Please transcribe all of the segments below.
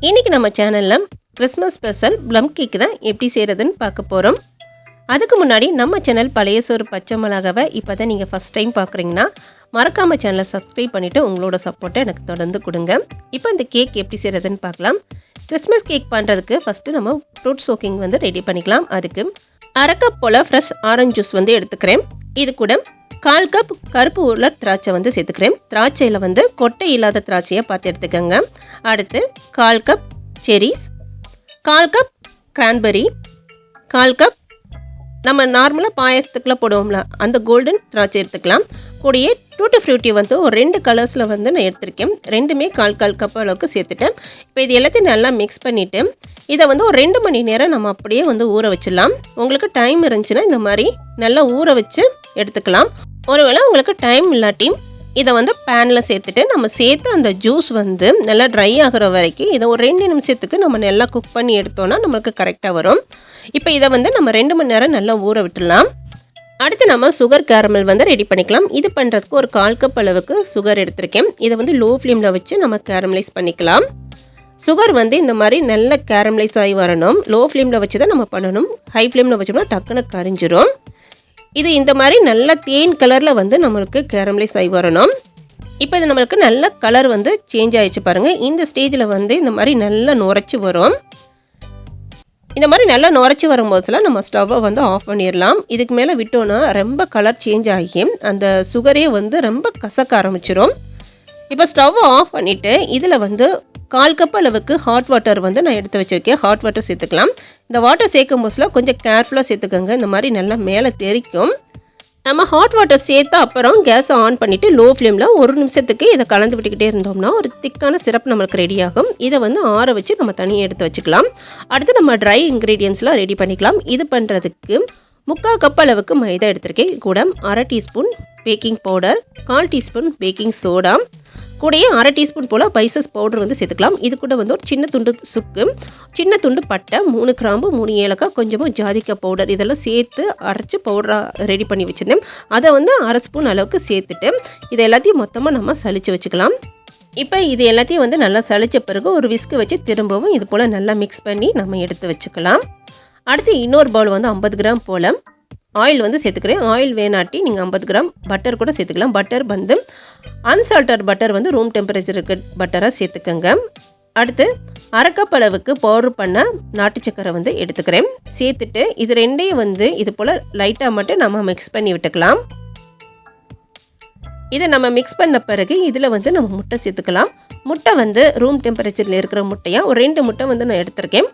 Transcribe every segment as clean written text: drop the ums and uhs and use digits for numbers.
இன்றைக்கி நம்ம சேனலில் கிறிஸ்மஸ் ஸ்பெஷல் ப்ளம் கேக் தான் எப்படி செய்கிறதுன்னு பார்க்க போகிறோம். அதுக்கு முன்னாடி நம்ம சேனல் பழைய சோறு பச்சை மிளகாவை இப்போ தான் நீங்கள் ஃபஸ்ட் டைம் பார்க்குறீங்கன்னா மறக்காமல் சேனலை சப்ஸ்கிரைப் பண்ணிவிட்டு உங்களோட சப்போர்ட்டை எனக்கு தொடர்ந்து கொடுங்க. இப்போ இந்த கேக் எப்படி செய்கிறதுன்னு பார்க்கலாம். கிறிஸ்மஸ் கேக் பண்ணுறதுக்கு ஃபஸ்ட்டு நம்ம ஃப்ரூட் சோக்கிங் ரெடி பண்ணிக்கலாம். அதுக்கு அரை கப் போல் ஃப்ரெஷ் ஆரஞ்சு ஜூஸ் எடுத்துக்கிறேன். இது கூட 1/4 கப் கருப்பு உலர் திராட்சை சேர்த்துக்கிறேன். திராட்சையில் கொட்டை இல்லாத திராட்சையை பார்த்து எடுத்துக்கோங்க. அடுத்து 1/4 cup cherish, 1/4 cup cranberry, 1/4 cup நம்ம நார்மலாக பாயசத்துக்குள்ளே போடுவோம்ல அந்த கோல்டன் திராட்சை எடுத்துக்கலாம். கூடயே டூட்டி ஃப்ரூட்டி ஒரு 2 கலர்ஸில் நான் எடுத்திருக்கேன். ரெண்டுமே 1/4 கப் அளவுக்கு சேர்த்துட்டேன். இப்போ இது எல்லாத்தையும் நல்லா மிக்ஸ் பண்ணிவிட்டு இதை ஒரு 2 மணி நேரம் நம்ம அப்படியே ஊற வச்சிடலாம். உங்களுக்கு டைம் இருந்துச்சுன்னா இந்த மாதிரி நல்லா ஊற வச்சு எடுத்துக்கலாம். ஒருவேளை உங்களுக்கு டைம் இல்லாட்டி இதை பேனில் சேர்த்துட்டு நம்ம சேர்த்து அந்த ஜூஸ் நல்லா ட்ரை ஆகிற வரைக்கும் இதை ஒரு 2 நிமிஷத்துக்கு நம்ம நல்லா குக் பண்ணி எடுத்தோன்னா நம்மளுக்கு கரெக்டாக வரும். இப்போ இதை நம்ம 2 மணி நேரம் நல்லா ஊற விட்டுடலாம். அடுத்து நம்ம சுகர் கேரமல் ரெடி பண்ணிக்கலாம். இது பண்ணுறதுக்கு ஒரு 1/4 கப் அளவுக்கு சுகர் எடுத்திருக்கேன். இதை லோ ஃப்ளேமில் வச்சு நம்ம கேரமலைஸ் பண்ணிக்கலாம். சுகர் இந்த மாதிரி நல்ல கேரமலைஸ் ஆகி வரணும். லோ ஃப்ளேமில் வச்சு தான் நம்ம பண்ணணும். ஹை ஃப்ளேமில் வச்சோம்னா டக்குன்னு கரிஞ்சிரும். இது இந்த மாதிரி நல்ல தேன் கலரில் நம்மளுக்கு கேரமலைஸ் ஆகி வரணும். இப்போ இது நம்மளுக்கு நல்ல கலர் சேஞ்ச் ஆகிடுச்சு பாருங்கள். இந்த ஸ்டேஜில் இந்த மாதிரி நல்லா நுரைச்சி வரும். இந்த மாதிரி நல்லா நுரைச்சி வரும்போதுலாம் நம்ம ஸ்டவ்வை ஆஃப் பண்ணிடலாம். இதுக்கு மேலே விட்டோன்னா ரொம்ப கலர் சேஞ்ச் ஆகி அந்த சுகரே ரொம்ப கசக்க ஆரம்பிச்சிடும். இப்போ ஸ்டவ்வை ஆஃப் பண்ணிவிட்டு இதில் 1/4 கப் அளவுக்கு ஹாட் வாட்டர் நான் எடுத்து வச்சுருக்கேன். ஹாட் வாட்டர் சேர்த்துக்கலாம். இந்த வாட்டர் சேர்க்கும் போதில் கொஞ்சம் கேர்ஃபுல்லாக சேர்த்துக்கோங்க. இந்த மாதிரி நல்லா மேலே தெரிக்கும். நம்ம ஹாட் வாட்டர் சேர்த்த அப்புறம் கேஸை ஆன் பண்ணிவிட்டு லோ ஃப்ளேமில் 1 நிமிஷத்துக்கு இதை கலந்து விட்டுக்கிட்டே இருந்தோம்னா ஒரு திக்கான சிரப் நம்மளுக்கு ரெடி ஆகும். இதை ஆற வச்சு நம்ம தனியாக எடுத்து வச்சுக்கலாம். அடுத்து நம்ம ட்ரை இன்க்ரீடியன்ஸ்லாம் ரெடி பண்ணிக்கலாம். இது பண்ணுறதுக்கு 3/4 கப் அளவுக்கு மைதா எடுத்திருக்கேன். கூட 1/2 teaspoon baking powder, 1/4 teaspoon baking soda, கூடயே 1/2 டீஸ்பூன் போல் பைசஸ் பவுடர் சேர்த்துக்கலாம். இது கூட ஒரு சின்ன துண்டு சுக்கு, சின்ன துண்டு பட்டை, 3 கிராம்பு, 3 ஏலக்காய், கொஞ்சமாக ஜாதிக்காய் பவுடர் இதெல்லாம் சேர்த்து அரைச்சி பவுடராக ரெடி பண்ணி வச்சுருந்தேன். அதை 1/2 ஸ்பூன் அளவுக்கு சேர்த்துட்டு இதை எல்லாத்தையும் மொத்தமாக நம்ம சலிச்சு வச்சுக்கலாம். இப்போ இது எல்லாத்தையும் நல்லா சலித்த பிறகு ஒரு விஸ்கு வச்சு திரும்பவும் இது போல் நல்லா மிக்ஸ் பண்ணி நம்ம எடுத்து வச்சுக்கலாம். அடுத்து இன்னொரு பவுல் 50 கிராம் போல் ஆயில் சேர்த்துக்கிறேன். ஆயில் வேணாட்டி நீங்கள் 50 கிராம் பட்டர் கூட சேர்த்துக்கலாம். பட்டர் அன்சால்டட் பட்டர் ரூம் டெம்பரேச்சருக்கு பட்டராக சேர்த்துக்கங்க. அடுத்து 1/2 கப் அளவுக்கு பவுடர் பண்ண நாட்டு சக்கரை எடுத்துக்கிறேன். சேர்த்துட்டு இது ரெண்டையும் இது போல் லைட்டாக மட்டும் நம்ம மிக்ஸ் பண்ணி விட்டுக்கலாம். இதை நம்ம மிக்ஸ் பண்ண பிறகு இதில் நம்ம முட்டை சேர்த்துக்கலாம். முட்டை ரூம் டெம்பரேச்சரில் இருக்கிற முட்டையாக ஒரு 2 முட்டை நான் எடுத்திருக்கேன்.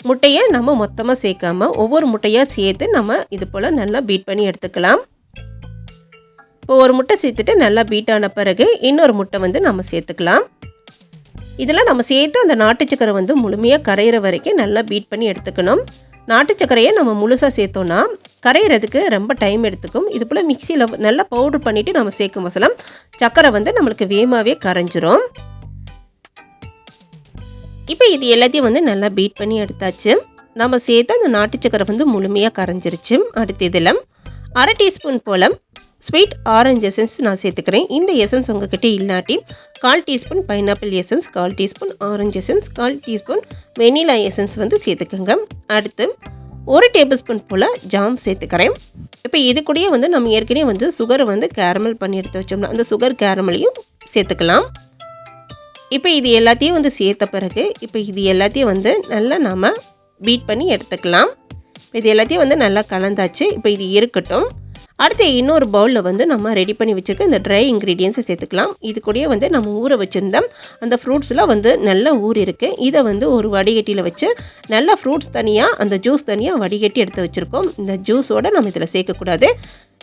முட்டையை நம்ம மொத்தமாக சேர்க்காம ஒவ்வொரு முட்டையாக சேர்த்து நம்ம இது போல் நல்லா பீட் பண்ணி எடுத்துக்கலாம். இப்போ ஒரு முட்டை சேர்த்துட்டு நல்லா பீட் ஆன பிறகு இன்னொரு முட்டை நம்ம சேர்த்துக்கலாம். இதில் நம்ம சேர்த்து அந்த நாட்டு சக்கரை முழுமையாக கரையிற வரைக்கும் நல்லா பீட் பண்ணி எடுத்துக்கணும். நாட்டு சக்கரையை நம்ம முழுசாக சேர்த்தோன்னா கரையிறதுக்கு ரொம்ப டைம் எடுத்துக்கும். இது போல் மிக்சியில் நல்லா பவுடர் பண்ணிவிட்டு நம்ம சேர்க்கும் போதெல்லாம் சக்கரை நம்மளுக்கு வேகமாகவே கரைஞ்சிரும். இப்போ இது எல்லாத்தையும் நல்லா பீட் பண்ணி எடுத்தாச்சு. நம்ம சேர்த்து அந்த நாட்டு சக்கரை முழுமையாக கரைஞ்சிருச்சு. அடுத்து இதில் 1/2 டீஸ்பூன் போல் ஸ்வீட் ஆரஞ்சு எசன்ஸ் நான் சேர்த்துக்கிறேன். இந்த எசன்ஸ் உங்ககிட்ட இல்லாட்டி 1/4 teaspoon pineapple essence, 1/4 teaspoon orange essence, 1/4 teaspoon vanilla essence சேர்த்துக்கோங்க. அடுத்து 1 டேபிள் ஸ்பூன் போல் ஜாம் சேர்த்துக்கிறேன். இப்போ இது கூடயே நம்ம ஏற்கனவே சுகரை கேரமல் பண்ணி எடுத்து வச்சோம்னா அந்த சுகர் கேரமலையும் சேர்த்துக்கலாம். இப்போ இது எல்லாத்தையும் சேர்த்த பிறகு இப்போ இது எல்லாத்தையும் நல்லா நாம் பீட் பண்ணி எடுத்துக்கலாம். இது எல்லாத்தையும் நல்லா கலந்தாச்சு. இப்போ இது இருக்கட்டும். அடுத்து இன்னொரு பவுலில் நம்ம ரெடி பண்ணி வச்சுருக்க இந்த ட்ரை இன்க்ரீடியன்ஸை சேர்த்துக்கலாம். இது கூடயே நம்ம ஊற வச்சுருந்தோம் அந்த ஃப்ரூட்ஸ்லாம் நல்லா ஊறி இருக்குது. இதை ஒரு வடிகட்டியில் வச்சு நல்லா ஃப்ரூட்ஸ் தனியாக அந்த ஜூஸ் தனியாக வடிகட்டி எடுத்து வச்சுருக்கோம். இந்த ஜூஸோடு நம்ம இதில் சேர்க்கக்கூடாது.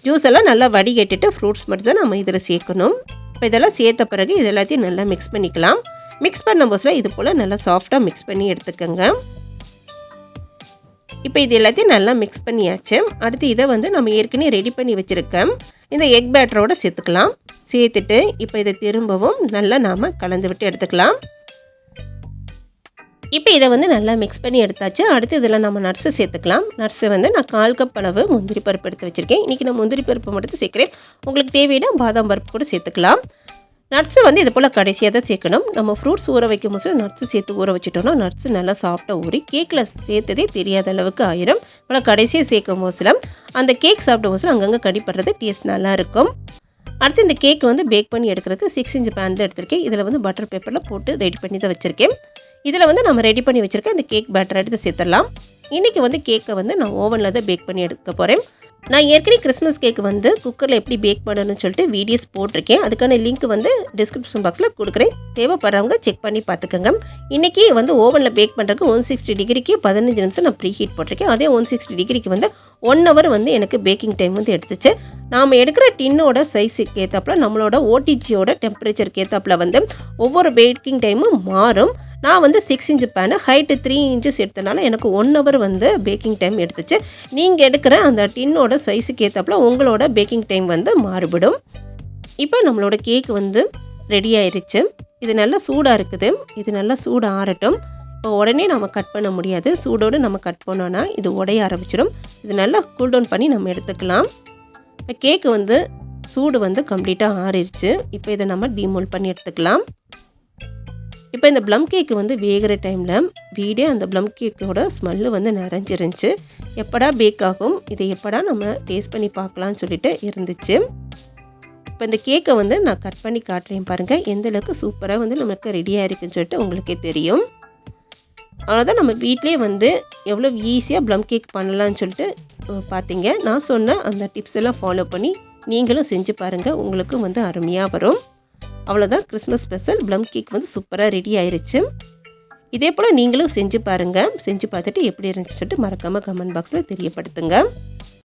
ஜூஸ் எல்லாம் நல்லா வடிகட்டிட்டு ஃப்ரூட்ஸ் மட்டும் தான் நம்ம இதில் சேர்க்கணும். இப்போ இதெல்லாம் சேர்த்த பிறகு இது எல்லாத்தையும் நல்லா மிக்ஸ் பண்ணிக்கலாம். மிக்ஸ் பண்ணும்போது இது போல் நல்லா சாஃப்டாக மிக்ஸ் பண்ணி எடுத்துக்கோங்க. இப்போ இது எல்லாத்தையும் நல்லா மிக்ஸ் பண்ணியாச்சு. அடுத்து இதை நம்ம ஏற்கனவே ரெடி பண்ணி வச்சுருக்கோம் இந்த எக் பேட்டரோடு சேர்த்துக்கலாம். சேர்த்துட்டு இப்போ இதை திரும்பவும் நல்லா நாம் கலந்து விட்டு எடுத்துக்கலாம். இப்போ இதை நல்லா மிக்ஸ் பண்ணி எடுத்தாச்சு. அடுத்து இதில் நம்ம நட்ஸை சேர்த்துக்கலாம். நட்ஸை நான் 1/4 கப் அளவு முந்திரி பருப்பு எடுத்து வச்சுருக்கேன். இன்றைக்கி நான் முந்திரி பருப்பு மட்டும் சேர்க்குறேன். உங்களுக்கு தேவையான பாதாம் பருப்பு கூட சேர்த்துக்கலாம். நட்ஸு வந்து இது போல் கடைசியாக தான் சேர்க்கணும். நம்ம ஃப்ரூட்ஸ் ஊற வைக்கும் போது நட்ஸு சேர்த்து ஊற வச்சுட்டோம்னா நட்ஸு நல்லா சாஃப்டாக ஊறி கேக்கில் சேர்த்ததே தெரியாத அளவுக்கு ஆயிரும். போல் கடைசியாக சேர்க்கும் போதுல அந்த கேக் சாப்பிடும் போது அங்கங்கே கடிப்படுறது டேஸ்ட் நல்லாயிருக்கும். அடுத்து இந்த கேக் வந்து பேக் பண்ணி எடுக்கிறதுக்கு 6 இன்ச் பேனில் எடுத்திருக்கேன். இதில் வந்து பட்டர் பேப்பரில் போட்டு ரெடி பண்ணி தான் வச்சுருக்கேன். இதில் வந்து நம்ம ரெடி பண்ணி வச்சுருக்கேன் இந்த கேக் பேட்டர் எடுத்து சேர்த்துடலாம். இன்றைக்கி வந்து கேக்கை வந்து நான் ஓவனில் தான் பேக் பண்ணி எடுக்க போகிறேன். நான் ஏற்கனவே கிறிஸ்மஸ் கேக் வந்து குக்கரில் எப்படி பேக் பண்ணணும்னு சொல்லிட்டு வீடியோஸ் போட்டிருக்கேன். அதுக்கான லிங்க் வந்து டிஸ்கிரிப்ஷன் பாக்ஸில் கொடுக்குறேன். தேவைப்படுறவங்க செக் பண்ணி பார்த்துக்கோங்க. இன்றைக்கி வந்து ஓவனில் பேக் பண்ணுறதுக்கு 160 டிகிரிக்கு 15 நிமிஷம் நான் ப்ரீ ஹீட் போட்டிருக்கேன். அதே 160 டிகிரிக்கு வந்து 1 ஹவர் வந்து எனக்கு பேக்கிங் டைம் வந்து எடுத்துச்சு. நாம் எடுக்கிற டின்னோட சைஸுக்கு ஏற்றாப்புல நம்மளோட ஓடிஜியோட டெம்பரேச்சருக்கு ஏற்றாப்புல வந்து ஒவ்வொரு பேக்கிங் டைமும் மாறும். நான் வந்து 6 இன்ச் பேனு ஹைட்டு 3 இன்ச்சஸ் எடுத்தனால எனக்கு 1 ஹவர் வந்து பேக்கிங் டைம் எடுத்துச்சு. நீங்கள் எடுக்கிற அந்த டின்னோட சைஸுக்கு ஏற்றாப்புல உங்களோட பேக்கிங் டைம் வந்து மாறுபடும். இப்போ நம்மளோட கேக் வந்து ரெடி ஆயிடுச்சு. இது நல்லா சூடாக இருக்குது. இது நல்லா சூடு ஆறட்டும். இப்போ உடனே நம்ம கட் பண்ண முடியாது. சூடோடு நம்ம கட் பண்ணோன்னா இது உடைய ஆரம்பிச்சிடும். இது நல்லா கூல் டவுன் பண்ணி நம்ம எடுத்துக்கலாம். இப்போ கேக்கு வந்து சூடு வந்து கம்ப்ளீட்டாக ஆறிடுச்சு. இப்போ இதை நம்ம டீமோல்ட் பண்ணி எடுத்துக்கலாம். இப்போ இந்த ப்ளம் கேக்கு வந்து வேகிற டைமில் வீடே அந்த ப்ளம் கேக்கோட ஸ்மெல்லு வந்து நிறைஞ்சிருந்துச்சு. எப்படா பேக் ஆகும், இதை எப்படா நம்ம டேஸ்ட் பண்ணி பார்க்கலான்னு சொல்லிட்டு இருந்துச்சு. இப்போ இந்த கேக்கை வந்து நான் கட் பண்ணி காட்டுறேன் பாருங்கள். எந்தளவுக்கு சூப்பராக வந்து நமக்கு ரெடியாக இருக்குன்னு சொல்லிட்டு உங்களுக்கே தெரியும். அவ்வளோதான், நம்ம வீட்டிலே வந்து எவ்வளோ ஈஸியாக ப்ளம் கேக் பண்ணலான்னு சொல்லிட்டு பார்த்தீங்க. நான் சொன்ன அந்த டிப்ஸ் எல்லாம் ஃபாலோ பண்ணி நீங்களும் செஞ்சு பாருங்கள். உங்களுக்கும் வந்து அருமையாக வரும். அவ்வளோதான், கிறிஸ்மஸ் ஸ்பெஷல் ப்ளம் கேக் வந்து சூப்பராக ரெடி ஆயிடுச்சு. இதே போல் நீங்களும் செஞ்சு பாருங்கள். செஞ்சு பார்த்துட்டு எப்படி இருந்துச்சு சொல்லிட்டு மறக்காமல் கமெண்ட் பாக்ஸில் தெரியப்படுத்துங்க.